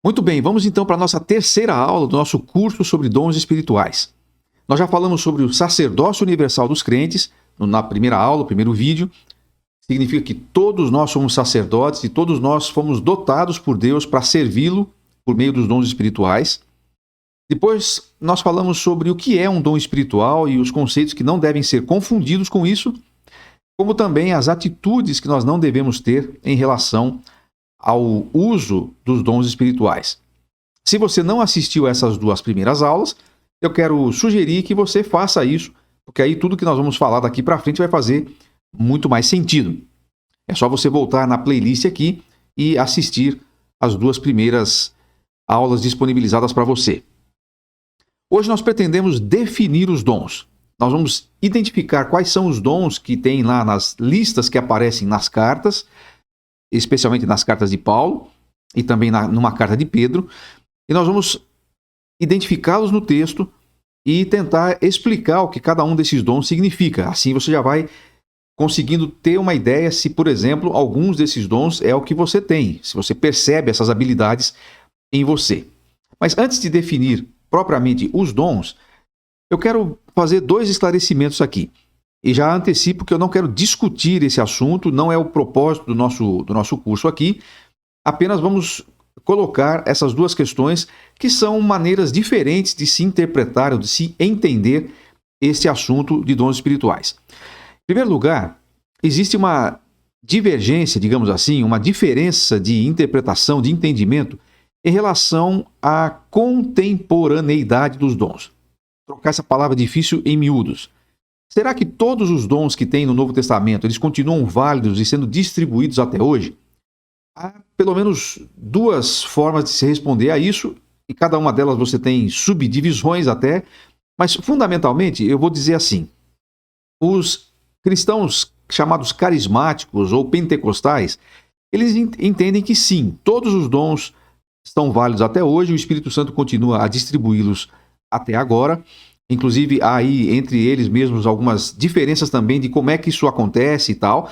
Muito bem, vamos então para a nossa terceira aula do nosso curso sobre dons espirituais. Nós já falamos sobre o sacerdócio universal dos crentes, na primeira aula, o primeiro vídeo. Significa que todos nós somos sacerdotes e todos nós fomos dotados por Deus para servi-lo por meio dos dons espirituais. Depois nós falamos sobre o que é um dom espiritual e os conceitos que não devem ser confundidos com isso, como também as atitudes que nós não devemos ter em relação ao uso dos dons espirituais. Se você não assistiu a essas duas primeiras aulas, eu quero sugerir que você faça isso, porque aí tudo que nós vamos falar daqui para frente vai fazer muito mais sentido. É só você voltar na playlist aqui e assistir as duas primeiras aulas disponibilizadas para você. Hoje nós pretendemos definir os dons. Nós vamos identificar quais são os dons que tem lá nas listas que aparecem nas cartas, especialmente nas cartas de Paulo e também numa carta de Pedro. E nós vamos identificá-los no texto e tentar explicar o que cada um desses dons significa. Assim você já vai conseguindo ter uma ideia se, por exemplo, alguns desses dons é o que você tem, se você percebe essas habilidades em você. Mas antes de definir propriamente os dons, eu quero fazer dois esclarecimentos aqui. E já antecipo que eu não quero discutir esse assunto, não é o propósito do nosso curso aqui. Apenas vamos colocar essas duas questões que são maneiras diferentes de se interpretar ou de se entender este assunto de dons espirituais. Em primeiro lugar, existe uma divergência, digamos assim, uma diferença de interpretação, de entendimento em relação à contemporaneidade dos dons. Vou trocar essa palavra difícil em miúdos. Será que todos os dons que tem no Novo Testamento, eles continuam válidos e sendo distribuídos até hoje? Há pelo menos duas formas de se responder a isso, e cada uma delas você tem subdivisões até, mas fundamentalmente eu vou dizer assim: os cristãos chamados carismáticos ou pentecostais, eles entendem que sim, todos os dons estão válidos até hoje, o Espírito Santo continua a distribuí-los até agora. Inclusive, há aí entre eles mesmos algumas diferenças também de como é que isso acontece e tal.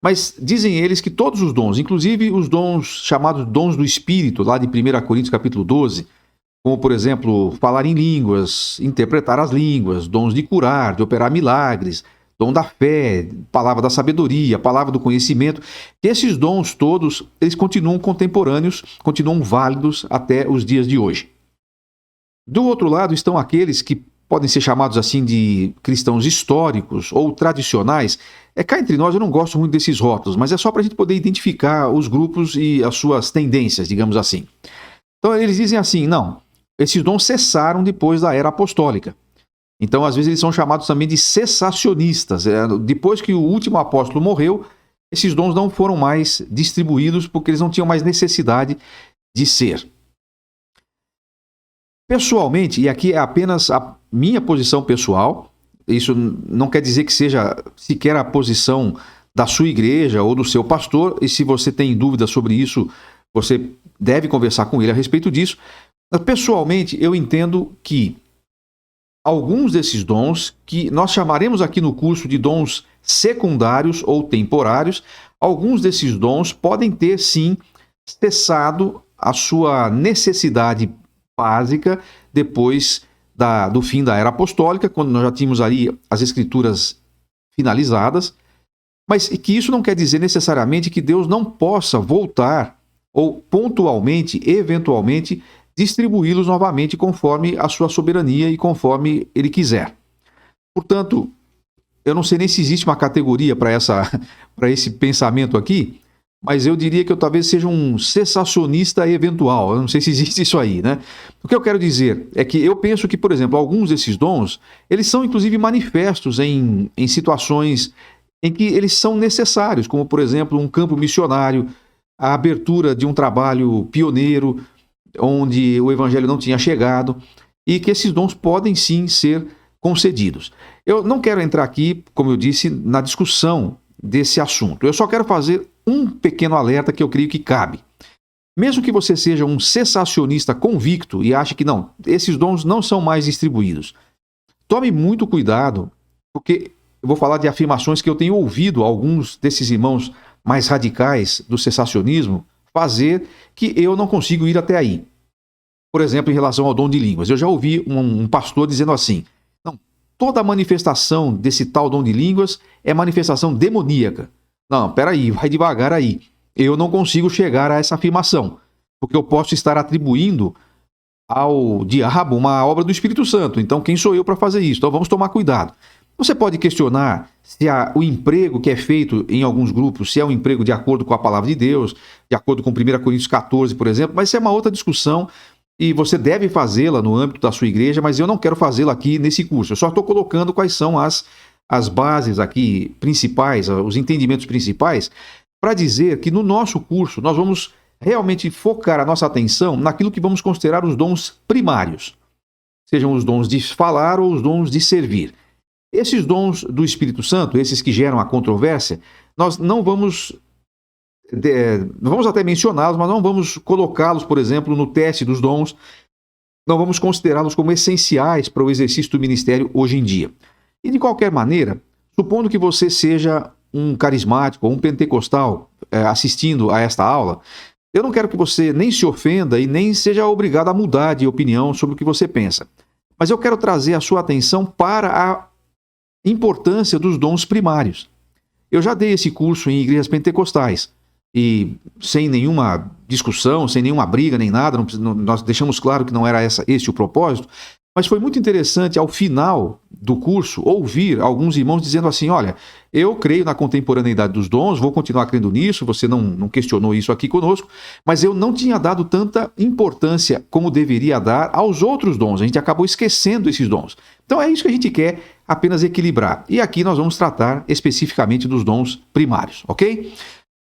Mas dizem eles que todos os dons, inclusive os dons chamados dons do Espírito, lá de 1 Coríntios capítulo 12, como, por exemplo, falar em línguas, interpretar as línguas, dons de curar, de operar milagres, dom da fé, palavra da sabedoria, palavra do conhecimento, que esses dons todos, eles continuam contemporâneos, continuam válidos até os dias de hoje. Do outro lado estão aqueles que podem ser chamados assim de cristãos históricos ou tradicionais. Cá entre nós, eu não gosto muito desses rótulos, mas é só para a gente poder identificar os grupos e as suas tendências, digamos assim. Então eles dizem assim, não, esses dons cessaram depois da era apostólica. Então às vezes eles são chamados também de cessacionistas. Depois que o último apóstolo morreu, esses dons não foram mais distribuídos porque eles não tinham mais necessidade de ser. Pessoalmente, e aqui é apenas a minha posição pessoal, isso não quer dizer que seja sequer a posição da sua igreja ou do seu pastor, e se você tem dúvida sobre isso, você deve conversar com ele a respeito disso. Mas, pessoalmente, eu entendo que alguns desses dons, que nós chamaremos aqui no curso de dons secundários ou temporários, alguns desses dons podem ter, sim, cessado a sua necessidade básica depois do fim da era apostólica, quando nós já tínhamos ali as escrituras finalizadas, mas que isso não quer dizer necessariamente que Deus não possa voltar ou pontualmente, eventualmente, distribuí-los novamente conforme a sua soberania e conforme ele quiser. Portanto, eu não sei nem se existe uma categoria para esse pensamento aqui, mas eu diria que eu talvez seja um cessacionista eventual. Eu não sei se existe isso aí, né? O que eu quero dizer é que eu penso que, por exemplo, alguns desses dons, eles são inclusive manifestos em situações em que eles são necessários, como, por exemplo, um campo missionário, a abertura de um trabalho pioneiro, onde o evangelho não tinha chegado, e que esses dons podem sim ser concedidos. Eu não quero entrar aqui, como eu disse, na discussão desse assunto. Eu só quero fazer um pequeno alerta que eu creio que cabe. Mesmo que você seja um cessacionista convicto e ache que não, esses dons não são mais distribuídos, tome muito cuidado, porque eu vou falar de afirmações que eu tenho ouvido alguns desses irmãos mais radicais do cessacionismo fazer, que eu não consigo ir até aí. Por exemplo, em relação ao dom de línguas. Eu já ouvi um pastor dizendo assim: não, toda manifestação desse tal dom de línguas é manifestação demoníaca. Não, peraí, vai devagar aí. Eu não consigo chegar a essa afirmação, porque eu posso estar atribuindo ao diabo uma obra do Espírito Santo. Então, quem sou eu para fazer isso? Então, vamos tomar cuidado. Você pode questionar se o emprego que é feito em alguns grupos, se é um emprego de acordo com a palavra de Deus, de acordo com 1 Coríntios 14, por exemplo, mas isso é uma outra discussão e você deve fazê-la no âmbito da sua igreja, mas eu não quero fazê-la aqui nesse curso. Eu só estou colocando quais são as bases aqui principais, os entendimentos principais, para dizer que no nosso curso nós vamos realmente focar a nossa atenção naquilo que vamos considerar os dons primários, sejam os dons de falar ou os dons de servir. Esses dons do Espírito Santo, esses que geram a controvérsia, nós não vamos até mencioná-los, mas não vamos colocá-los, por exemplo, no teste dos dons, não vamos considerá-los como essenciais para o exercício do ministério hoje em dia. E de qualquer maneira, supondo que você seja um carismático ou um pentecostal assistindo a esta aula, eu não quero que você nem se ofenda e nem seja obrigado a mudar de opinião sobre o que você pensa. Mas eu quero trazer a sua atenção para a importância dos dons primários. Eu já dei esse curso em igrejas pentecostais e sem nenhuma discussão, sem nenhuma briga nem nada, nós deixamos claro que não era esse o propósito, mas foi muito interessante ao final do curso ouvir alguns irmãos dizendo assim: olha, eu creio na contemporaneidade dos dons, vou continuar crendo nisso, você não questionou isso aqui conosco, mas eu não tinha dado tanta importância como deveria dar aos outros dons, a gente acabou esquecendo esses dons. Então é isso que a gente quer, apenas equilibrar. E aqui nós vamos tratar especificamente dos dons primários, ok?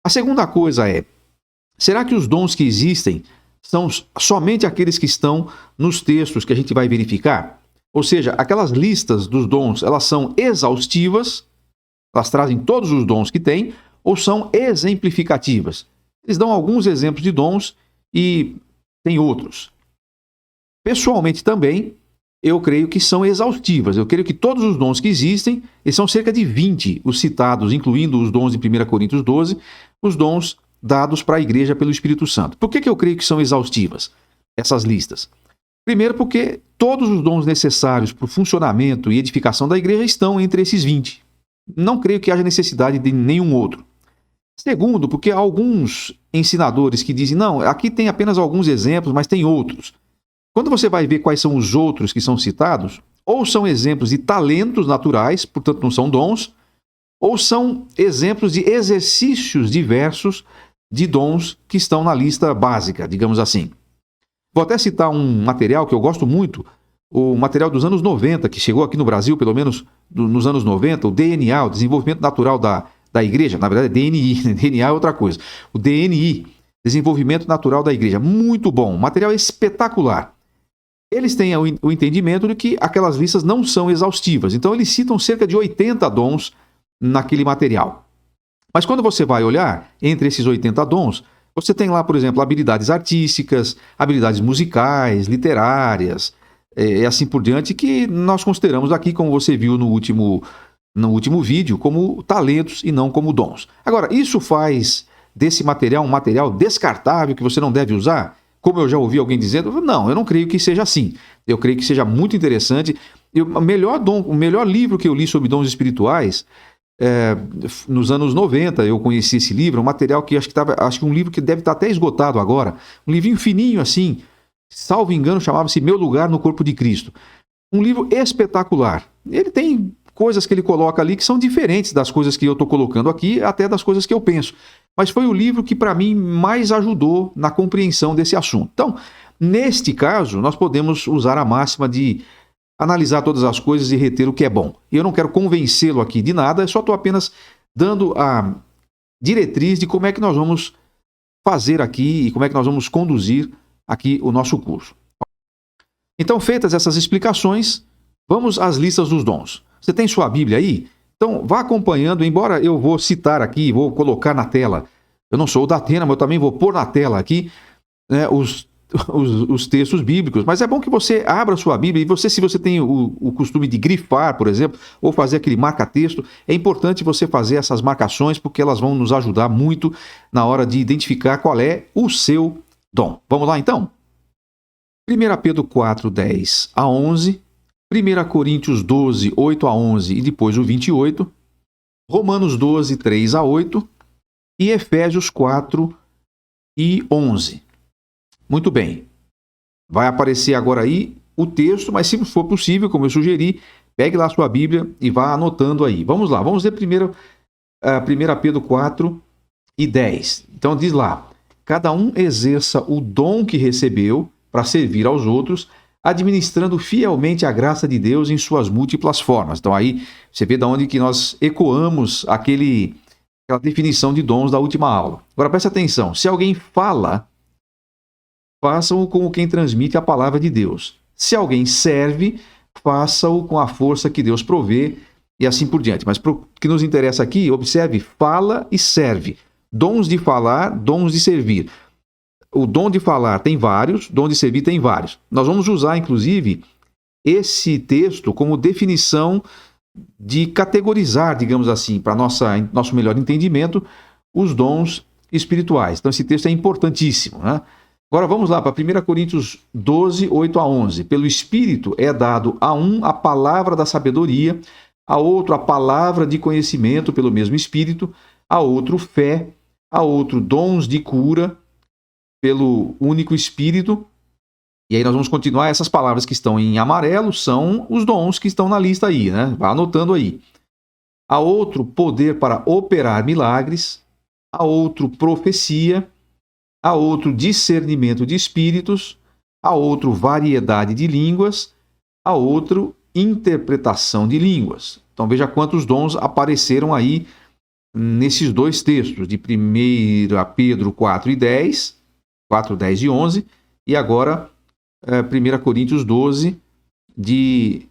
A segunda coisa é: será que os dons que existem são somente aqueles que estão nos textos que a gente vai verificar? Ou seja, aquelas listas dos dons, elas são exaustivas, elas trazem todos os dons que tem, ou são exemplificativas? Eles dão alguns exemplos de dons e tem outros. Pessoalmente também, eu creio que são exaustivas. Eu creio que todos os dons que existem, eles são cerca de 20 os citados, incluindo os dons de 1 Coríntios 12, os dons dados para a igreja pelo Espírito Santo. Por que eu creio que são exaustivas essas listas? Primeiro, porque todos os dons necessários para o funcionamento e edificação da igreja estão entre esses 20. Não creio que haja necessidade de nenhum outro. Segundo, porque há alguns ensinadores que dizem: não, aqui tem apenas alguns exemplos, mas tem outros. Quando você vai ver quais são os outros que são citados, ou são exemplos de talentos naturais, portanto não são dons, ou são exemplos de exercícios diversos de dons que estão na lista básica, digamos assim. Vou até citar um material que eu gosto muito, o material dos anos 90, que chegou aqui no Brasil, pelo menos nos anos 90, o DNA, o Desenvolvimento Natural da Igreja. Na verdade é DNI, DNA é outra coisa. O DNI, Desenvolvimento Natural da Igreja. Muito bom, material espetacular. Eles têm o entendimento de que aquelas listas não são exaustivas. Então eles citam cerca de 80 dons naquele material. Mas quando você vai olhar entre esses 80 dons, você tem lá, por exemplo, habilidades artísticas, habilidades musicais, literárias, e assim por diante, que nós consideramos aqui, como você viu no último vídeo, como talentos e não como dons. Agora, isso faz desse material um material descartável que você não deve usar? Como eu já ouvi alguém dizendo, não, eu não creio que seja assim. Eu creio que seja muito interessante. O melhor livro que eu li sobre dons espirituais, nos anos 90 eu conheci esse livro, um material que acho que um livro que deve estar até esgotado agora, um livrinho fininho assim, salvo engano chamava-se Meu Lugar no Corpo de Cristo. Um livro espetacular. Ele tem coisas que ele coloca ali que são diferentes das coisas que eu estou colocando aqui, até das coisas que eu penso. Mas foi o livro que para mim mais ajudou na compreensão desse assunto. Então, neste caso, nós podemos usar a máxima de analisar todas as coisas e reter o que é bom. E eu não quero convencê-lo aqui de nada, eu só estou apenas dando a diretriz de como é que nós vamos fazer aqui e como é que nós vamos conduzir aqui o nosso curso. Então, feitas essas explicações, vamos às listas dos dons. Você tem sua Bíblia aí? Então, vá acompanhando, embora eu vou citar aqui, vou colocar na tela. Eu não sou o Datena, mas eu também vou pôr na tela aqui, né, os textos bíblicos, mas é bom que você abra a sua Bíblia e se você tem o costume de grifar, por exemplo, ou fazer aquele marca-texto, é importante você fazer essas marcações porque elas vão nos ajudar muito na hora de identificar qual é o seu dom. Vamos lá então? 1 Pedro 4, 10 a 11, 1 Coríntios 12, 8 a 11 e depois o 28, Romanos 12, 3 a 8 e Efésios 4 e 11. Muito bem. Vai aparecer agora aí o texto, mas se for possível, como eu sugeri, pegue lá a sua Bíblia e vá anotando aí. Vamos lá, vamos ler primeiro 1 Pedro 4 e 10. Então diz lá: cada um exerça o dom que recebeu para servir aos outros, administrando fielmente a graça de Deus em suas múltiplas formas. Então aí você vê de onde que nós ecoamos aquela definição de dons da última aula. Agora preste atenção, se alguém fala, façam-o como quem transmite a palavra de Deus. Se alguém serve, faça-o com a força que Deus provê e assim por diante. Mas para o que nos interessa aqui, observe, fala e serve. Dons de falar, dons de servir. O dom de falar tem vários, dom de servir tem vários. Nós vamos usar, inclusive, esse texto como definição de categorizar, digamos assim, para nosso melhor entendimento, os dons espirituais. Então, esse texto é importantíssimo, né? Agora vamos lá para 1 Coríntios 12, 8 a 11. Pelo Espírito é dado a um a palavra da sabedoria, a outro a palavra de conhecimento pelo mesmo Espírito, a outro fé, a outro dons de cura pelo único Espírito. E aí nós vamos continuar. Essas palavras que estão em amarelo são os dons que estão na lista aí, né? Vá anotando aí. A outro poder para operar milagres, a outro profecia, a outro discernimento de espíritos, a outro variedade de línguas, a outro interpretação de línguas. Então veja quantos dons apareceram aí nesses dois textos, de 1 Pedro 4 e 10, 4, 10 e 11, e agora 1 Coríntios 12, de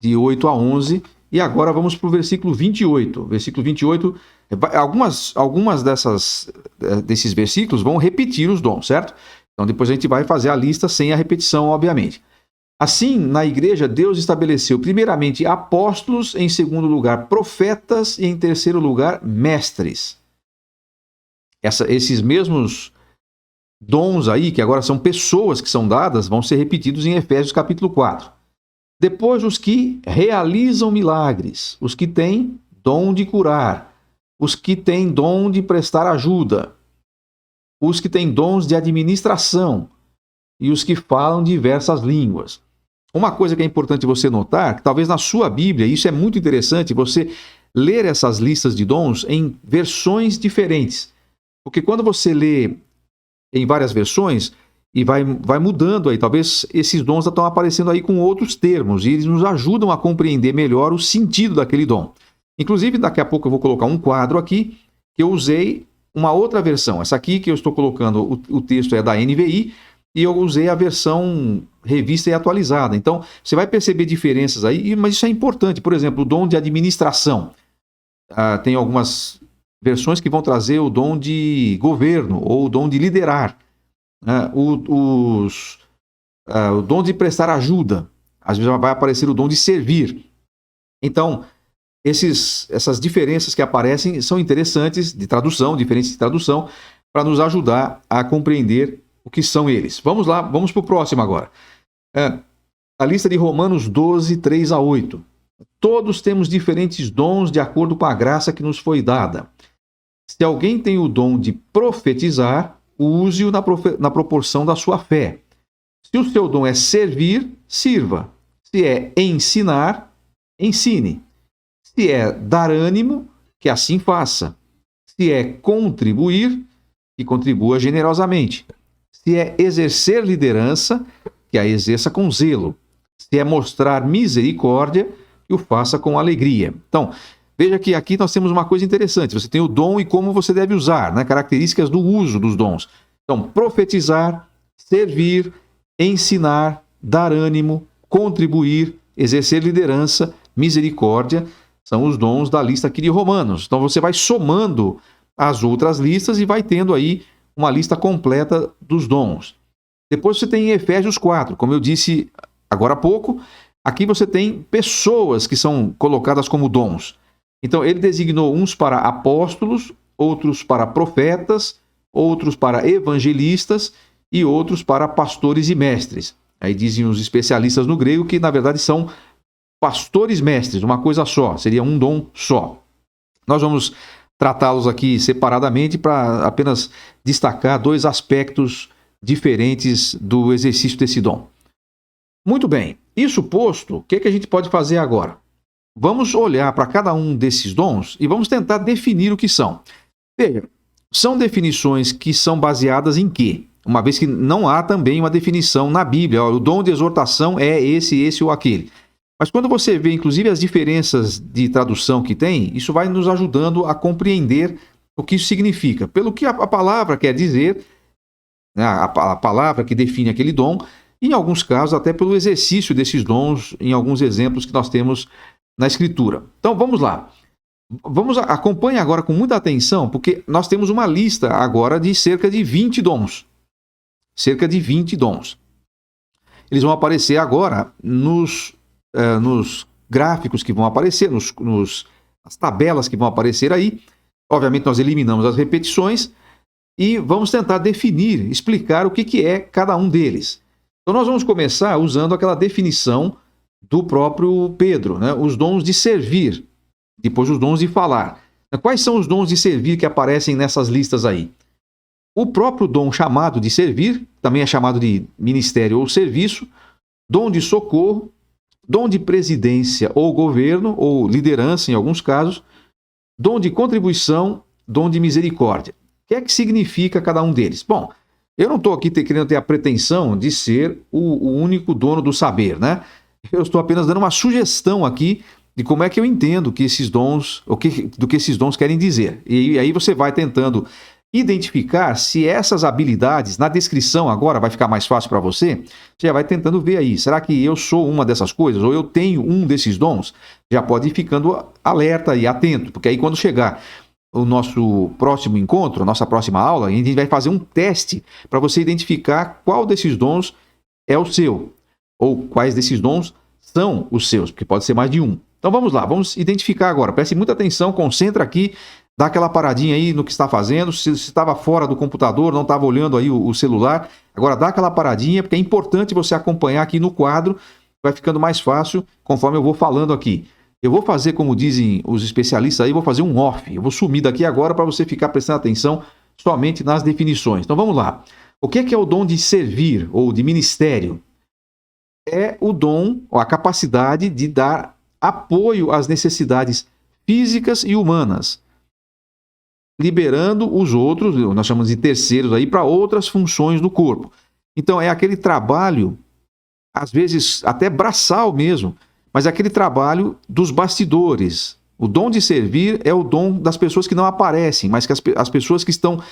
8 a 11, e agora vamos para o versículo 28. Versículo 28, algumas desses versículos vão repetir os dons, certo? Então depois a gente vai fazer a lista sem a repetição, obviamente. Assim, na igreja, Deus estabeleceu primeiramente apóstolos, em segundo lugar profetas e em terceiro lugar mestres. Esses mesmos dons aí, que agora são pessoas que são dadas, vão ser repetidos em Efésios capítulo 4. Depois, os que realizam milagres, os que têm dom de curar, os que têm dom de prestar ajuda, os que têm dons de administração e os que falam diversas línguas. Uma coisa que é importante você notar, que talvez na sua Bíblia, isso é muito interessante, você ler essas listas de dons em versões diferentes. Porque quando você lê em várias versões e vai mudando aí, talvez esses dons estão aparecendo aí com outros termos e eles nos ajudam a compreender melhor o sentido daquele dom. Inclusive, daqui a pouco eu vou colocar um quadro aqui que eu usei uma outra versão. Essa aqui que eu estou colocando, o texto é da NVI e eu usei a versão revista e atualizada. Então, você vai perceber diferenças aí, mas isso é importante. Por exemplo, o dom de administração. Tem algumas versões que vão trazer o dom de governo ou o dom de liderar. O dom de prestar ajuda. Às vezes vai aparecer o dom de servir. Então, essas diferenças que aparecem são interessantes de tradução, diferentes de tradução, para nos ajudar a compreender o que são eles. Vamos lá, vamos para o próximo agora. A lista de Romanos 12, 3 a 8. Todos temos diferentes dons de acordo com a graça que nos foi dada. Se alguém tem o dom de profetizar, use-o na proporção da sua fé. Se o seu dom é servir, sirva. Se é ensinar, ensine. Se é dar ânimo, que assim faça. Se é contribuir, que contribua generosamente. Se é exercer liderança, que a exerça com zelo. Se é mostrar misericórdia, que o faça com alegria. Então, veja que aqui nós temos uma coisa interessante. Você tem o dom e como você deve usar, né? Características do uso dos dons. Então, profetizar, servir, ensinar, dar ânimo, contribuir, exercer liderança, misericórdia, são os dons da lista aqui de Romanos. Então, você vai somando as outras listas e vai tendo aí uma lista completa dos dons. Depois você tem Efésios 4, como eu disse agora há pouco, aqui você tem pessoas que são colocadas como dons. Então, ele designou uns para apóstolos, outros para profetas, outros para evangelistas e outros para pastores e mestres. Aí dizem os especialistas no grego que, na verdade, são pastores mestres, uma coisa só, seria um dom só. Nós vamos tratá-los aqui separadamente para apenas destacar dois aspectos diferentes do exercício desse dom. Muito bem, isso posto, o que a gente pode fazer agora? Vamos olhar para cada um desses dons e vamos tentar definir o que são. Veja, são definições que são baseadas em quê? Uma vez que não há também uma definição na Bíblia, o dom de exortação é esse ou aquele. Mas quando você vê, inclusive, as diferenças de tradução que tem, isso vai nos ajudando a compreender o que isso significa. Pelo que a palavra quer dizer, né, a palavra que define aquele dom, e em alguns casos até pelo exercício desses dons, em alguns exemplos que nós temos na Escritura. Então vamos lá. Acompanhe agora com muita atenção, porque nós temos uma lista agora de cerca de 20 dons. Cerca de 20 dons. Eles vão aparecer agora nos gráficos que vão aparecer, nas tabelas que vão aparecer aí. Obviamente nós eliminamos as repetições e vamos tentar definir, explicar o que é cada um deles. Então nós vamos começar usando aquela definição do próprio Pedro, né? Os dons de servir, depois os dons de falar. Quais são os dons de servir que aparecem nessas listas aí? O próprio dom chamado de servir, também é chamado de ministério ou serviço, dom de socorro, dom de presidência ou governo, ou liderança em alguns casos, dom de contribuição, dom de misericórdia. O que é que significa cada um deles? Bom, eu não estou aqui querendo ter a pretensão de ser o único dono do saber, né? Eu estou apenas dando uma sugestão aqui de como é que eu entendo que esses dons, do que esses dons querem dizer. E aí você vai tentando identificar se essas habilidades, na descrição agora vai ficar mais fácil para você, já vai tentando ver aí, será que eu sou uma dessas coisas, ou eu tenho um desses dons? Já pode ir ficando alerta e atento, porque aí quando chegar o nosso próximo encontro, a nossa próxima aula, a gente vai fazer um teste para você identificar qual desses dons é o seu, ou quais desses dons são os seus, porque pode ser mais de um. Então vamos lá, vamos identificar agora, preste muita atenção, concentra aqui, dá aquela paradinha aí no que está fazendo, se estava fora do computador, não estava olhando aí o celular, agora dá aquela paradinha, porque é importante você acompanhar aqui no quadro, vai ficando mais fácil conforme eu vou falando aqui. Eu vou fazer, como dizem os especialistas aí, vou fazer um off, eu vou sumir daqui agora para você ficar prestando atenção somente nas definições. Então vamos lá. O que é o dom de servir ou de ministério? É o dom, ou a capacidade de dar apoio às necessidades físicas e humanas, liberando os outros, nós chamamos de terceiros aí, para outras funções do corpo. Então é aquele trabalho, às vezes até braçal mesmo, mas é aquele trabalho dos bastidores. O dom de servir é o dom das pessoas que não aparecem, mas que as pessoas que estão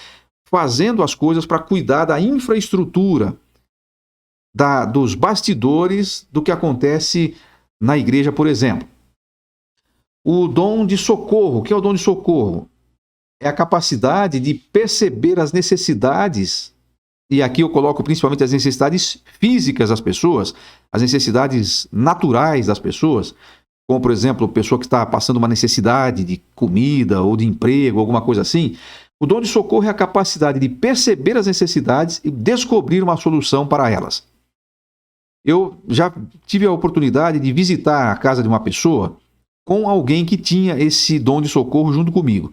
fazendo as coisas para cuidar da infraestrutura, dos bastidores do que acontece na igreja, por exemplo. O dom de socorro. O que é o dom de socorro? É a capacidade de perceber as necessidades, e aqui eu coloco principalmente as necessidades físicas das pessoas, as necessidades naturais das pessoas, como, por exemplo, a pessoa que está passando uma necessidade de comida ou de emprego, alguma coisa assim. O dom de socorro é a capacidade de perceber as necessidades e descobrir uma solução para elas. Eu já tive a oportunidade de visitar a casa de uma pessoa com alguém que tinha esse dom de socorro junto comigo.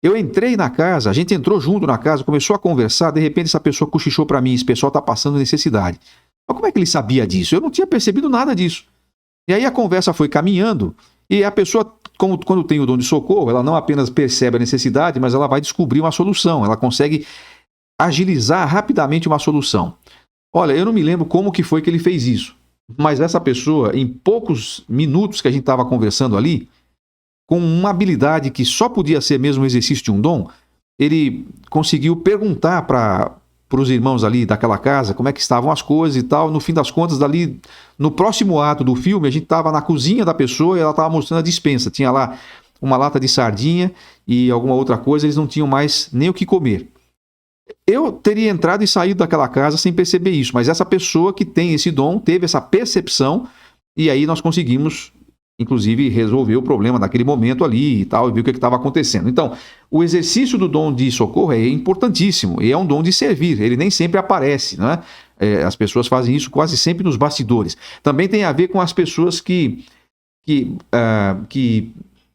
Eu entrei na casa, a gente entrou junto na casa, começou a conversar, de repente essa pessoa cochichou para mim, esse pessoal está passando necessidade. Mas como é que ele sabia disso? Eu não tinha percebido nada disso. E aí a conversa foi caminhando, e a pessoa, quando tem o dom de socorro, ela não apenas percebe a necessidade, mas ela vai descobrir uma solução, ela consegue agilizar rapidamente uma solução. Olha, eu não me lembro como que foi que ele fez isso, mas essa pessoa, em poucos minutos que a gente estava conversando ali, com uma habilidade que só podia ser mesmo um exercício de um dom, ele conseguiu perguntar para os irmãos ali daquela casa como é que estavam as coisas e tal. No fim das contas, dali, no próximo ato do filme, a gente estava na cozinha da pessoa e ela estava mostrando a despensa. Tinha lá uma lata de sardinha e alguma outra coisa, eles não tinham mais nem o que comer. Eu teria entrado e saído daquela casa sem perceber isso, mas essa pessoa que tem esse dom teve essa percepção e aí nós conseguimos inclusive resolver o problema daquele momento ali e tal, e ver o que estava acontecendo. Então, o exercício do dom de socorro é importantíssimo, e é um dom de servir, ele nem sempre aparece, né? As pessoas fazem isso quase sempre nos bastidores. Também tem a ver com as pessoas que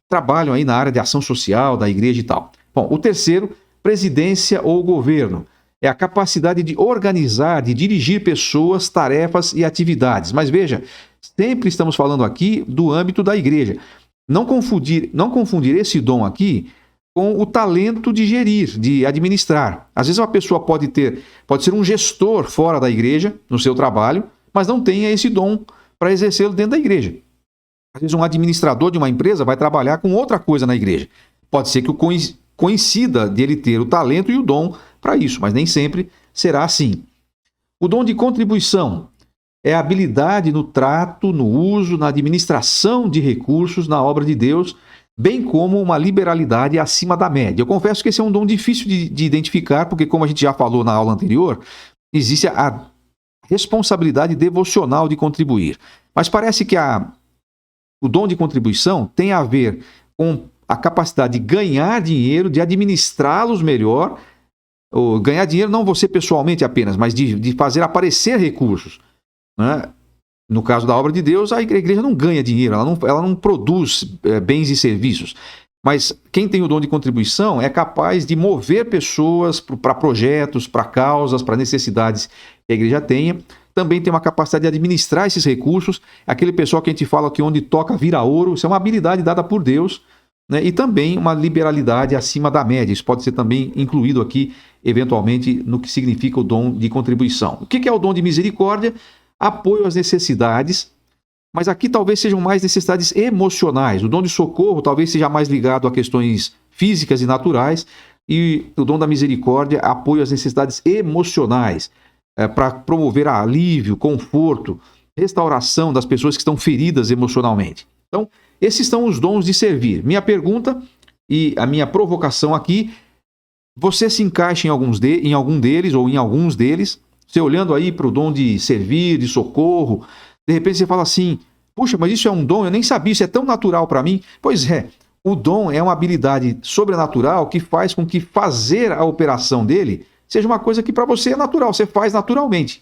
trabalham aí na área de ação social, da igreja e tal. Bom, o terceiro, presidência ou governo. É a capacidade de organizar, de dirigir pessoas, tarefas e atividades. Mas veja, sempre estamos falando aqui do âmbito da igreja. Não confundir esse dom aqui com o talento de gerir, de administrar. Às vezes uma pessoa pode ser um gestor fora da igreja, no seu trabalho, mas não tenha esse dom para exercê-lo dentro da igreja. Às vezes um administrador de uma empresa vai trabalhar com outra coisa na igreja. Pode ser que coincida de ele ter o talento e o dom para isso, mas nem sempre será assim. O dom de contribuição é a habilidade no trato, no uso, na administração de recursos na obra de Deus, bem como uma liberalidade acima da média. Eu confesso que esse é um dom difícil de identificar, porque, como a gente já falou na aula anterior, existe a responsabilidade devocional de contribuir. Mas parece que o dom de contribuição tem a ver com a capacidade de ganhar dinheiro, de administrá-los melhor, ou ganhar dinheiro não você pessoalmente apenas, mas de fazer aparecer recursos, né? No caso da obra de Deus, a igreja não ganha dinheiro, ela não produz bens e serviços. Mas quem tem o dom de contribuição é capaz de mover pessoas para projetos, para causas, para necessidades que a igreja tenha. Também tem uma capacidade de administrar esses recursos. Aquele pessoal que a gente fala que onde toca vira ouro, isso é uma habilidade dada por Deus, né? E também uma liberalidade acima da média. Isso pode ser também incluído aqui, eventualmente, no que significa o dom de contribuição. O que é o dom de misericórdia? Apoio às necessidades, mas aqui talvez sejam mais necessidades emocionais. O dom de socorro talvez seja mais ligado a questões físicas e naturais, e o dom da misericórdia, apoio às necessidades emocionais, para promover alívio, conforto, restauração das pessoas que estão feridas emocionalmente. Então, esses são os dons de servir. Minha pergunta e a minha provocação aqui, você se encaixa em algum deles ou em alguns deles? Você olhando aí para o dom de servir, de socorro, de repente você fala assim, puxa, mas isso é um dom, eu nem sabia, isso é tão natural para mim. Pois é, o dom é uma habilidade sobrenatural que faz com que fazer a operação dele seja uma coisa que para você é natural, você faz naturalmente.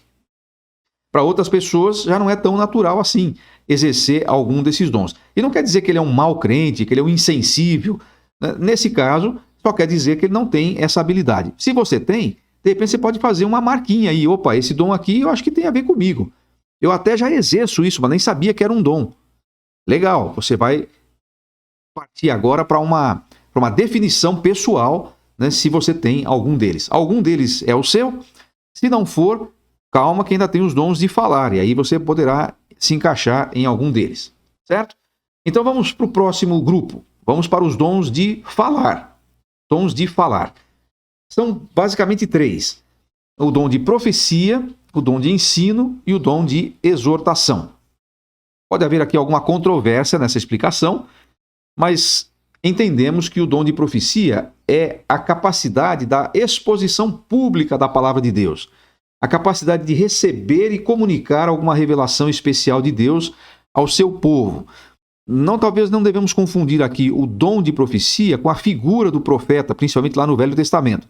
Para outras pessoas já não é tão natural assim exercer algum desses dons. E não quer dizer que ele é um mau crente, que ele é um insensível. Nesse caso, só quer dizer que ele não tem essa habilidade. Se você tem, de repente você pode fazer uma marquinha aí. Opa, esse dom aqui eu acho que tem a ver comigo. Eu até já exerço isso, mas nem sabia que era um dom. Legal, você vai partir agora para uma definição pessoal, né, se você tem algum deles. Algum deles é o seu? Se não for, calma que ainda tem os dons de falar. E aí você poderá se encaixar em algum deles. Certo? Então vamos para o próximo grupo. Vamos para os dons de falar. Dons de falar. São basicamente 3. O dom de profecia, o dom de ensino e o dom de exortação. Pode haver aqui alguma controvérsia nessa explicação, mas entendemos que o dom de profecia é a capacidade da exposição pública da palavra de Deus. A capacidade de receber e comunicar alguma revelação especial de Deus ao seu povo. Talvez não devemos confundir aqui o dom de profecia com a figura do profeta, principalmente lá no Velho Testamento.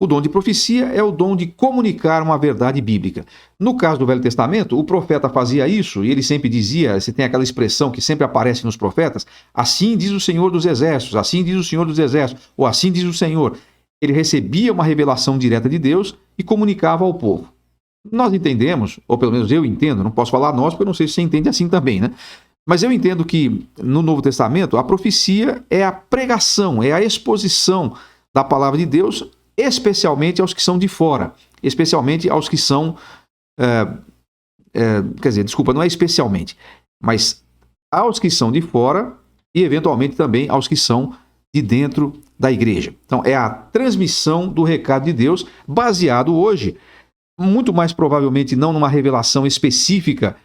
O dom de profecia é o dom de comunicar uma verdade bíblica. No caso do Velho Testamento, o profeta fazia isso e ele sempre dizia, você tem aquela expressão que sempre aparece nos profetas, assim diz o Senhor dos Exércitos, assim diz o Senhor dos Exércitos, ou assim diz o Senhor. Ele recebia uma revelação direta de Deus e comunicava ao povo. Nós entendemos, ou pelo menos eu entendo, não posso falar nós, porque eu não sei se você entende assim também, né? Mas eu entendo que no Novo Testamento a profecia é a pregação, é a exposição da palavra de Deus, especialmente aos que são de fora, especialmente aos que são, não é especialmente, mas aos que são de fora e eventualmente também aos que são de dentro da igreja. Então é a transmissão do recado de Deus, baseado hoje, muito mais provavelmente não numa revelação específica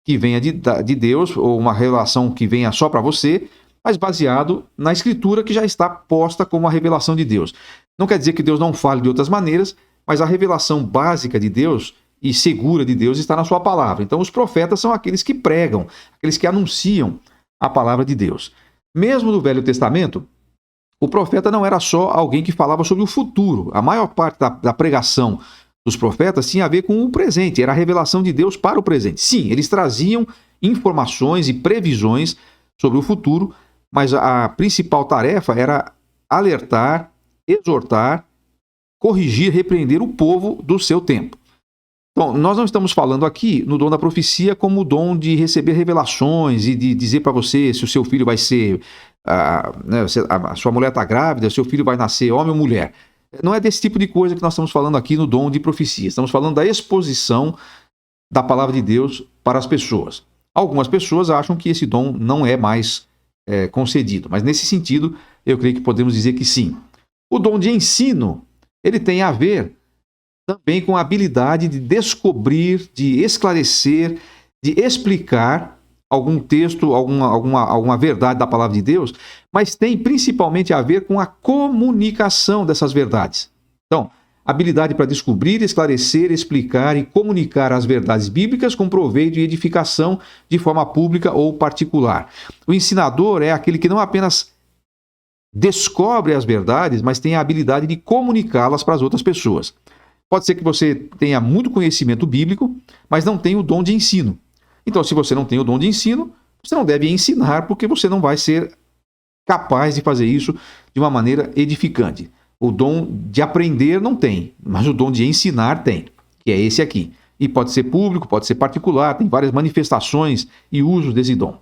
que venha de Deus, ou uma revelação que venha só para você, mas baseado na Escritura que já está posta como a revelação de Deus. Não quer dizer que Deus não fale de outras maneiras, mas a revelação básica de Deus e segura de Deus está na sua palavra. Então os profetas são aqueles que pregam, aqueles que anunciam a palavra de Deus. Mesmo no Velho Testamento, o profeta não era só alguém que falava sobre o futuro. A maior parte da pregação dos profetas tinha a ver com o presente, era a revelação de Deus para o presente. Sim, eles traziam informações e previsões sobre o futuro, mas a principal tarefa era alertar, exortar, corrigir, repreender o povo do seu tempo. Então, nós não estamos falando aqui no dom da profecia como o dom de receber revelações e de dizer para você se o seu filho vai ser, a sua mulher está grávida, seu filho vai nascer homem ou mulher. Não é desse tipo de coisa que nós estamos falando aqui no dom de profecia. Estamos falando da exposição da palavra de Deus para as pessoas. Algumas pessoas acham que esse dom não é mais concedido, mas nesse sentido, eu creio que podemos dizer que sim. O dom de ensino, ele tem a ver também com a habilidade de descobrir, de esclarecer, de explicar algum texto, alguma verdade da palavra de Deus, mas tem principalmente a ver com a comunicação dessas verdades. Então, habilidade para descobrir, esclarecer, explicar e comunicar as verdades bíblicas com proveito e edificação de forma pública ou particular. O ensinador é aquele que não apenas descobre as verdades, mas tem a habilidade de comunicá-las para as outras pessoas. Pode ser que você tenha muito conhecimento bíblico, mas não tenha o dom de ensino. Então, se você não tem o dom de ensino, você não deve ensinar, porque você não vai ser capaz de fazer isso de uma maneira edificante. O dom de aprender não tem, mas o dom de ensinar tem, que é esse aqui. E pode ser público, pode ser particular, tem várias manifestações e usos desse dom.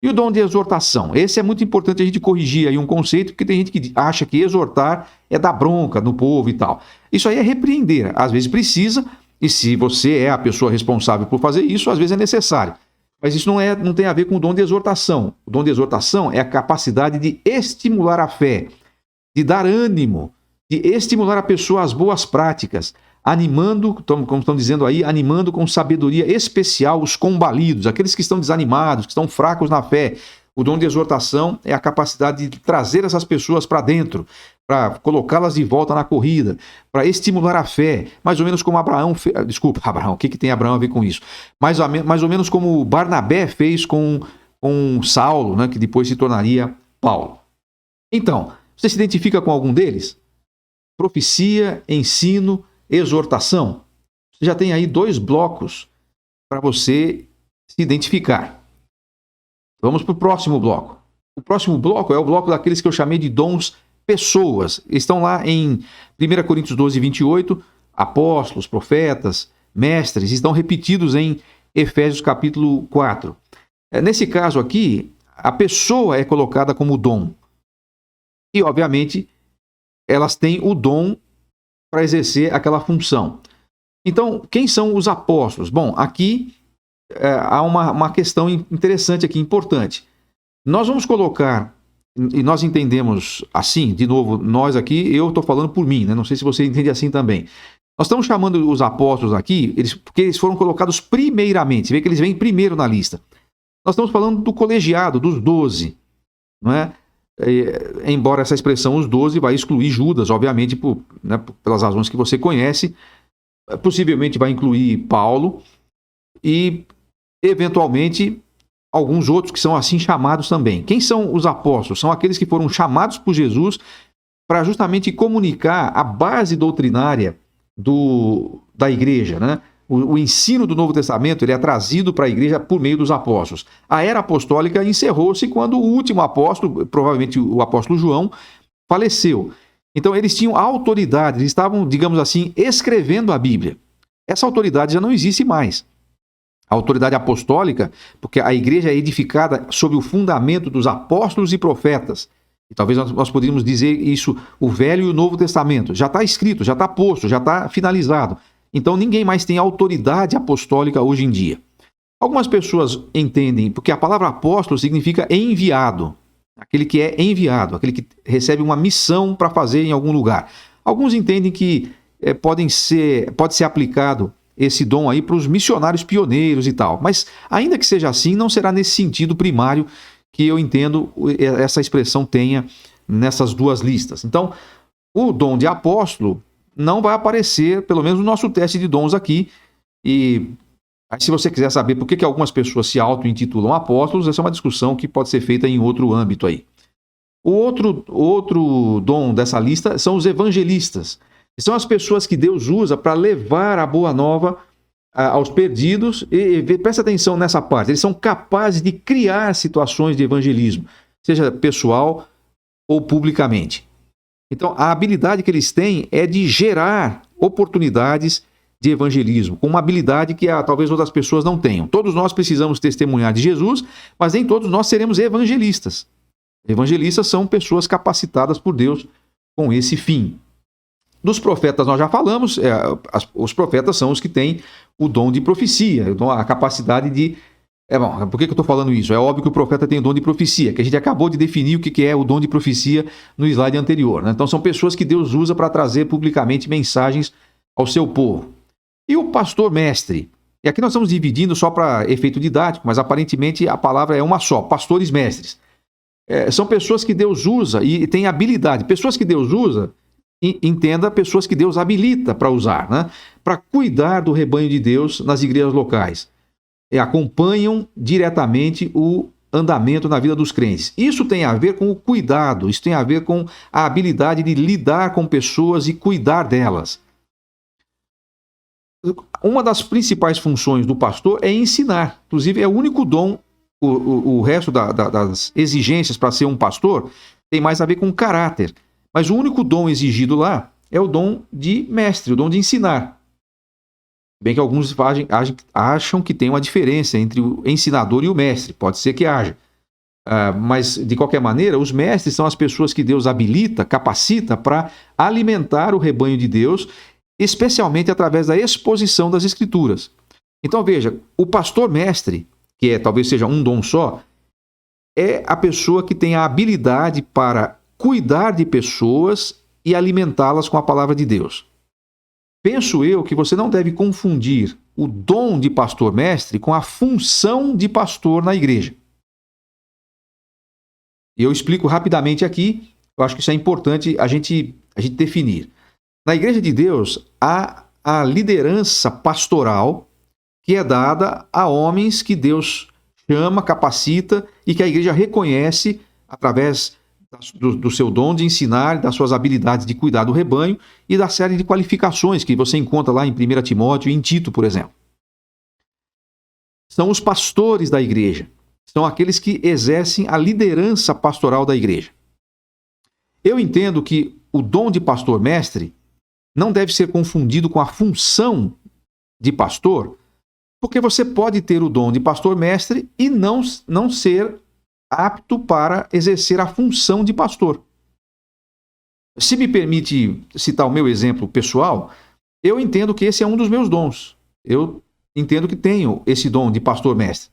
E o dom de exortação? Esse é muito importante a gente corrigir aí um conceito, porque tem gente que acha que exortar é dar bronca no povo e tal. Isso aí é repreender. Às vezes precisa, e se você é a pessoa responsável por fazer isso, às vezes é necessário. Mas isso não tem a ver com o dom de exortação. O dom de exortação é a capacidade de estimular a fé, de dar ânimo, de estimular a pessoa às boas práticas, animando, como estão dizendo aí, animando com sabedoria especial os combalidos, aqueles que estão desanimados, que estão fracos na fé. O dom de exortação é a capacidade de trazer essas pessoas para dentro, para colocá-las de volta na corrida, para estimular a fé, mais ou menos como Abraão fez. Desculpa, Abraão, o que tem Abraão a ver com isso? Mais ou menos como Barnabé fez com Saulo, né, que depois se tornaria Paulo. Então, você se identifica com algum deles? Profecia, ensino, exortação. Você já tem aí 2 blocos para você se identificar. Vamos para o próximo bloco. O próximo bloco é o bloco daqueles que eu chamei de dons pessoas. Estão lá em 1 Coríntios 12, 28, apóstolos, profetas, mestres, estão repetidos em Efésios capítulo 4. Nesse caso aqui, a pessoa é colocada como dom. E, obviamente, elas têm o dom para exercer aquela função. Então, quem são os apóstolos? Bom, aqui há uma questão interessante aqui, importante. Nós vamos colocar, e nós entendemos assim, de novo, nós aqui, eu estou falando por mim, né? Não sei se você entende assim também. Nós estamos chamando os apóstolos aqui, porque eles foram colocados primeiramente, você vê que eles vêm primeiro na lista. Nós estamos falando do colegiado, dos 12, não é? Embora essa expressão os 12 vai excluir Judas, obviamente, pelas razões que você conhece, possivelmente vai incluir Paulo e, eventualmente, alguns outros que são assim chamados também. Quem são os apóstolos? São aqueles que foram chamados por Jesus para justamente comunicar a base doutrinária da igreja, né? O ensino do Novo Testamento ele é trazido para a igreja por meio dos apóstolos. A era apostólica encerrou-se quando o último apóstolo, provavelmente o apóstolo João, faleceu. Então eles tinham autoridade, eles estavam, digamos assim, escrevendo a Bíblia. Essa autoridade já não existe mais. A autoridade apostólica, porque a igreja é edificada sob o fundamento dos apóstolos e profetas. E talvez nós poderíamos dizer isso, o Velho e o Novo Testamento. Já está escrito, já está posto, já está finalizado. Então ninguém mais tem autoridade apostólica hoje em dia. Algumas pessoas entendem, porque a palavra apóstolo significa enviado. Aquele que é enviado, aquele que recebe uma missão para fazer em algum lugar. Alguns entendem que pode ser aplicado esse dom aí para os missionários pioneiros e tal. Mas ainda que seja assim, não será nesse sentido primário que eu entendo essa expressão tenha nessas 2 listas. Então, o dom de apóstolo não vai aparecer, pelo menos no nosso teste de dons aqui, e Aí, se você quiser saber por que algumas pessoas se auto-intitulam apóstolos, essa é uma discussão que pode ser feita em outro âmbito aí. O outro dom dessa lista são os evangelistas. São as pessoas que Deus usa para levar a boa nova aos perdidos. E presta atenção nessa parte, eles são capazes de criar situações de evangelismo, seja pessoal ou publicamente. Então, a habilidade que eles têm é de gerar oportunidades de evangelismo, com uma habilidade que talvez outras pessoas não tenham. Todos nós precisamos testemunhar de Jesus, mas nem todos nós seremos evangelistas. Evangelistas são pessoas capacitadas por Deus com esse fim. Dos profetas nós já falamos, os profetas são os que têm o dom de profecia, a capacidade de... por que eu estou falando isso? É óbvio que o profeta tem o dom de profecia, que a gente acabou de definir o que é o dom de profecia no slide anterior, né? Então são pessoas que Deus usa para trazer publicamente mensagens ao seu povo. E o pastor mestre? E aqui nós estamos dividindo só para efeito didático, mas aparentemente a palavra é uma só, pastores mestres. São pessoas que Deus usa e tem habilidade. Pessoas que Deus usa, entenda, pessoas que Deus habilita para usar, né? Para cuidar do rebanho de Deus nas igrejas locais. Acompanham diretamente o andamento na vida dos crentes. Isso tem a ver com o cuidado, isso tem a ver com a habilidade de lidar com pessoas e cuidar delas. Uma das principais funções do pastor é ensinar. Inclusive, é o único dom. O resto das exigências para ser um pastor tem mais a ver com caráter. Mas o único dom exigido lá é o dom de mestre, o dom de ensinar. Bem que alguns acham que tem uma diferença entre o ensinador e o mestre. Pode ser que haja. Mas, de qualquer maneira, os mestres são as pessoas que Deus habilita, capacita para alimentar o rebanho de Deus, especialmente através da exposição das Escrituras. Então, veja, o pastor mestre, que talvez seja um dom só, é a pessoa que tem a habilidade para cuidar de pessoas e alimentá-las com a palavra de Deus. Penso eu que você não deve confundir o dom de pastor mestre com a função de pastor na igreja. E eu explico rapidamente aqui, eu acho que isso é importante a gente definir. Na igreja de Deus, há a liderança pastoral que é dada a homens que Deus chama, capacita e que a igreja reconhece através do seu dom de ensinar, das suas habilidades de cuidar do rebanho e da série de qualificações que você encontra lá em 1 Timóteo e em Tito, por exemplo. São os pastores da igreja, são aqueles que exercem a liderança pastoral da igreja. Eu entendo que o dom de pastor mestre não deve ser confundido com a função de pastor, porque você pode ter o dom de pastor mestre e não ser apto para exercer a função de pastor. Se me permite citar o meu exemplo pessoal, eu entendo que esse é um dos meus dons. Eu entendo que tenho esse dom de pastor mestre.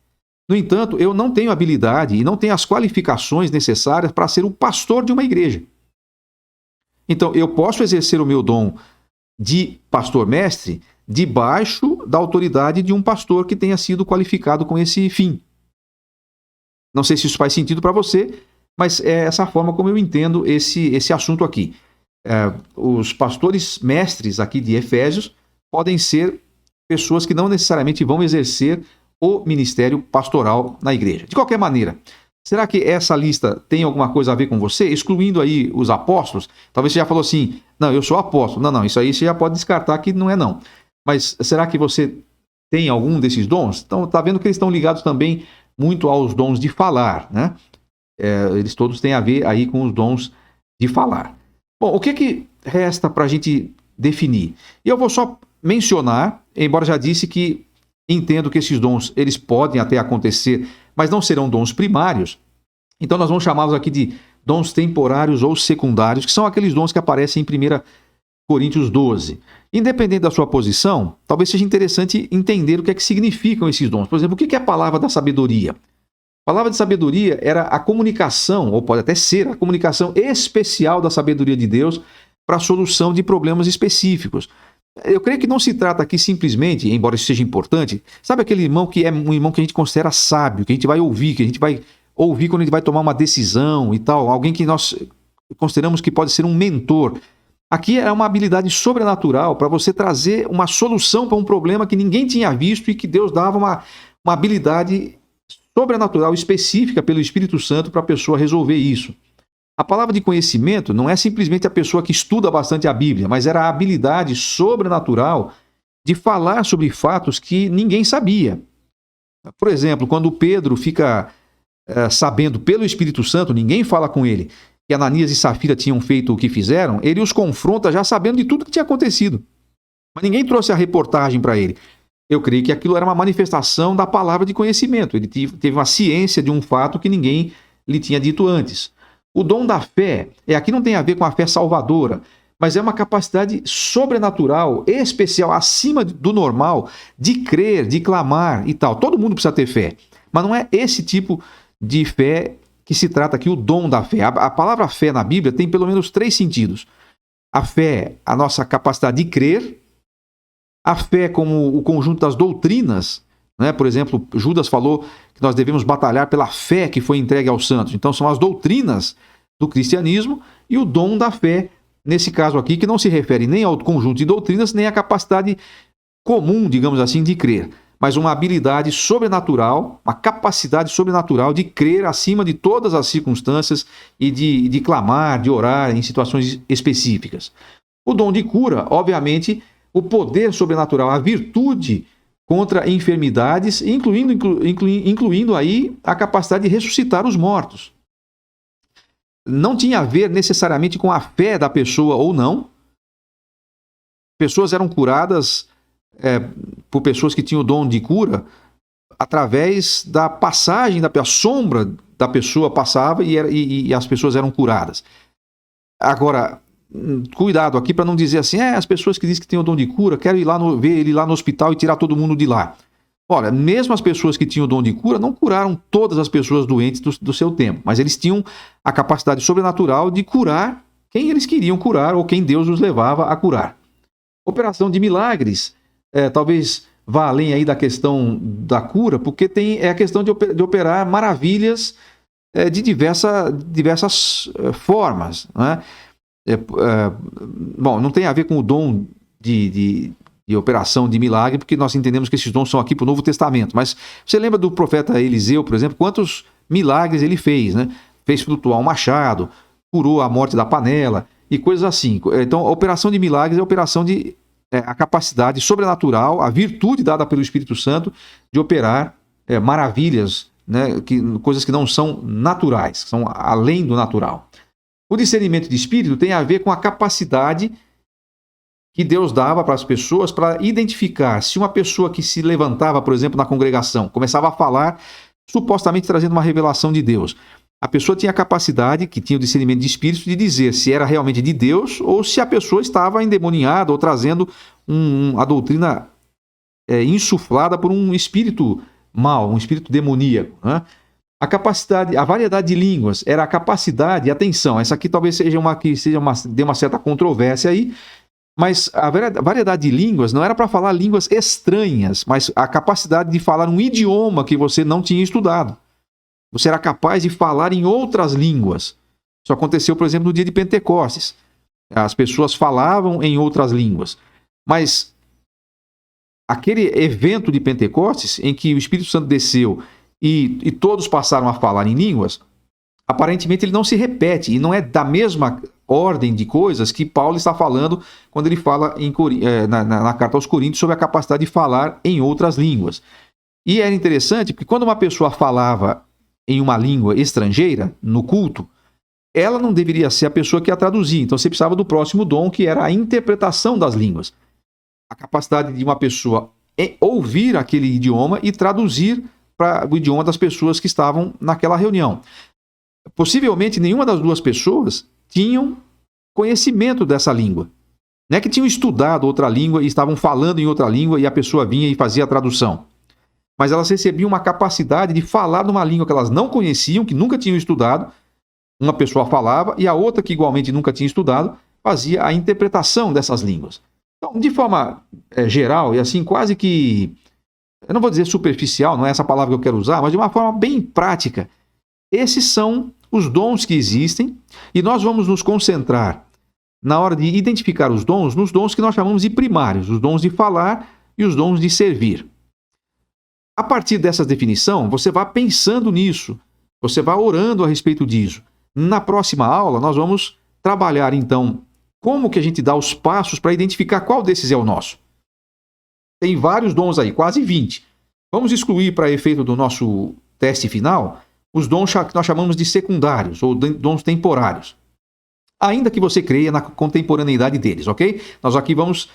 No entanto, eu não tenho habilidade e não tenho as qualificações necessárias para ser o pastor de uma igreja. Então, eu posso exercer o meu dom de pastor mestre debaixo da autoridade de um pastor que tenha sido qualificado com esse fim. Não sei se isso faz sentido para você, mas é essa forma como eu entendo esse assunto aqui. Os pastores mestres aqui de Efésios podem ser pessoas que não necessariamente vão exercer o ministério pastoral na igreja. De qualquer maneira, será que essa lista tem alguma coisa a ver com você? Excluindo aí os apóstolos, talvez você já falou assim, não, eu sou apóstolo. Não, isso aí você já pode descartar que não é não. Mas será que você tem algum desses dons? Então, está vendo que eles estão ligados também muito aos dons de falar, né? Eles todos têm a ver aí com os dons de falar. Bom, o que resta para a gente definir? E eu vou só mencionar, embora já disse que entendo que esses dons, eles podem até acontecer, mas não serão dons primários. Então nós vamos chamá-los aqui de dons temporários ou secundários, que são aqueles dons que aparecem em 1 Coríntios 12. Independente da sua posição, talvez seja interessante entender o que é que significam esses dons. Por exemplo, o que é a palavra da sabedoria? A palavra de sabedoria era a comunicação, ou pode até ser a comunicação especial da sabedoria de Deus para a solução de problemas específicos. Eu creio que não se trata aqui simplesmente, embora isso seja importante, sabe aquele irmão que é um irmão que a gente considera sábio, que a gente vai ouvir, que a gente vai ouvir quando a gente vai tomar uma decisão e tal, alguém que nós consideramos que pode ser um mentor. Aqui é uma habilidade sobrenatural para você trazer uma solução para um problema que ninguém tinha visto e que Deus dava uma habilidade sobrenatural específica pelo Espírito Santo para a pessoa resolver isso. A palavra de conhecimento não é simplesmente a pessoa que estuda bastante a Bíblia, mas era a habilidade sobrenatural de falar sobre fatos que ninguém sabia. Por exemplo, quando Pedro fica sabendo pelo Espírito Santo, ninguém fala com ele, que Ananias e Safira tinham feito o que fizeram, ele os confronta já sabendo de tudo que tinha acontecido. Mas ninguém trouxe a reportagem para ele. Eu creio que aquilo era uma manifestação da palavra de conhecimento. Ele teve uma ciência de um fato que ninguém lhe tinha dito antes. O dom da fé, aqui não tem a ver com a fé salvadora, mas é uma capacidade sobrenatural, especial, acima do normal, de crer, de clamar e tal. Todo mundo precisa ter fé, mas não é esse tipo de fé que se trata aqui, o dom da fé. A palavra fé na Bíblia tem pelo menos 3 sentidos. A fé, a nossa capacidade de crer, a fé como o conjunto das doutrinas, né? Por exemplo, Judas falou que nós devemos batalhar pela fé que foi entregue aos santos. Então são as doutrinas do cristianismo e o dom da fé, nesse caso aqui, que não se refere nem ao conjunto de doutrinas, nem à capacidade comum, digamos assim, de crer, mas uma habilidade sobrenatural, uma capacidade sobrenatural de crer acima de todas as circunstâncias e de clamar, de orar em situações específicas. O dom de cura, obviamente, o poder sobrenatural, a virtude contra enfermidades, incluindo aí a capacidade de ressuscitar os mortos. Não tinha a ver necessariamente com a fé da pessoa ou não. Pessoas eram curadas por pessoas que tinham o dom de cura através da passagem, a sombra da pessoa passava e as pessoas eram curadas. Agora, cuidado aqui para não dizer assim, as pessoas que dizem que têm o dom de cura, quero ir lá ver ele lá no hospital e tirar todo mundo de lá. Olha, mesmo as pessoas que tinham o dom de cura não curaram todas as pessoas doentes do seu tempo, mas eles tinham a capacidade sobrenatural de curar quem eles queriam curar ou quem Deus os levava a curar. Operação de milagres, talvez vá além aí da questão da cura, porque tem a questão de operar maravilhas de diversas formas, né? Bom, não tem a ver com o dom de operação de milagre, porque nós entendemos que esses dons são aqui para o Novo Testamento. Mas você lembra do profeta Eliseu, por exemplo, quantos milagres ele fez, né? Fez flutuar um machado, curou a morte da panela e coisas assim. Então, a operação de milagres é a operação de a capacidade sobrenatural, a virtude dada pelo Espírito Santo de operar maravilhas, né? Coisas que não são naturais, são além do natural. O discernimento de espírito tem a ver com a capacidade que Deus dava para as pessoas para identificar se uma pessoa que se levantava, por exemplo, na congregação, começava a falar, supostamente trazendo uma revelação de Deus. A pessoa tinha a capacidade, que tinha o discernimento de espírito, de dizer se era realmente de Deus ou se a pessoa estava endemoniada ou trazendo a doutrina insuflada por um espírito mau, um espírito demoníaco, né? A capacidade, a variedade de línguas era a capacidade, atenção, essa aqui talvez seja dê uma certa controvérsia aí, mas a variedade de línguas não era para falar línguas estranhas, mas a capacidade de falar um idioma que você não tinha estudado. Você era capaz de falar em outras línguas. Isso aconteceu, por exemplo, no dia de Pentecostes. As pessoas falavam em outras línguas. Mas aquele evento de Pentecostes, em que o Espírito Santo desceu e todos passaram a falar em línguas, aparentemente ele não se repete, e não é da mesma ordem de coisas que Paulo está falando quando ele fala na carta aos Coríntios sobre a capacidade de falar em outras línguas. E era interessante porque quando uma pessoa falava em uma língua estrangeira, no culto, ela não deveria ser a pessoa que a traduzia. Então você precisava do próximo dom, que era a interpretação das línguas. A capacidade de uma pessoa ouvir aquele idioma e traduzir para o idioma das pessoas que estavam naquela reunião. Possivelmente nenhuma das duas pessoas tinham conhecimento dessa língua. Não é que tinham estudado outra língua e estavam falando em outra língua e a pessoa vinha e fazia a tradução. Mas elas recebiam uma capacidade de falar numa língua que elas não conheciam, que nunca tinham estudado. Uma pessoa falava e a outra, que igualmente nunca tinha estudado, fazia a interpretação dessas línguas. Então, de forma geral, e assim quase que, eu não vou dizer superficial, não é essa palavra que eu quero usar, mas de uma forma bem prática, esses são os dons que existem e nós vamos nos concentrar na hora de identificar os dons, nos dons que nós chamamos de primários, os dons de falar e os dons de servir. A partir dessa definição, você vai pensando nisso, você vai orando a respeito disso. Na próxima aula, nós vamos trabalhar, então, como que a gente dá os passos para identificar qual desses é o nosso. Tem vários dons aí, quase 20. Vamos excluir, para efeito do nosso teste final, os dons que nós chamamos de secundários, ou dons temporários. Ainda que você creia na contemporaneidade deles, ok? Nós aqui vamos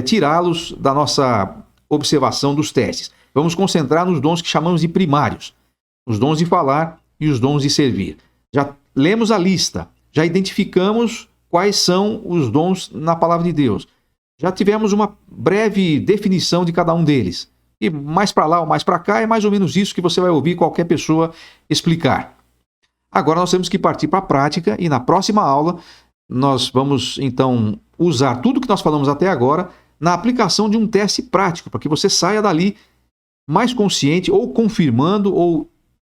tirá-los da nossa observação dos testes. Vamos concentrar nos dons que chamamos de primários. Os dons de falar e os dons de servir. Já lemos a lista, já identificamos quais são os dons na palavra de Deus. Já tivemos uma breve definição de cada um deles. E mais para lá ou mais para cá é mais ou menos isso que você vai ouvir qualquer pessoa explicar. Agora nós temos que partir para a prática e na próxima aula nós vamos então usar tudo que nós falamos até agora na aplicação de um teste prático, para que você saia dali mais consciente ou confirmando ou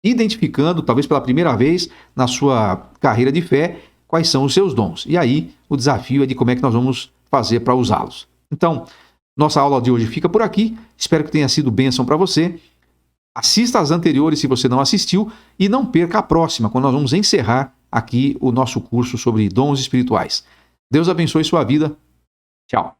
identificando, talvez pela primeira vez na sua carreira de fé, quais são os seus dons. E aí o desafio é de como é que nós vamos fazer para usá-los. Então, nossa aula de hoje fica por aqui. Espero que tenha sido bênção para você. Assista às anteriores se você não assistiu e não perca a próxima, quando nós vamos encerrar aqui o nosso curso sobre dons espirituais. Deus abençoe sua vida. Tchau.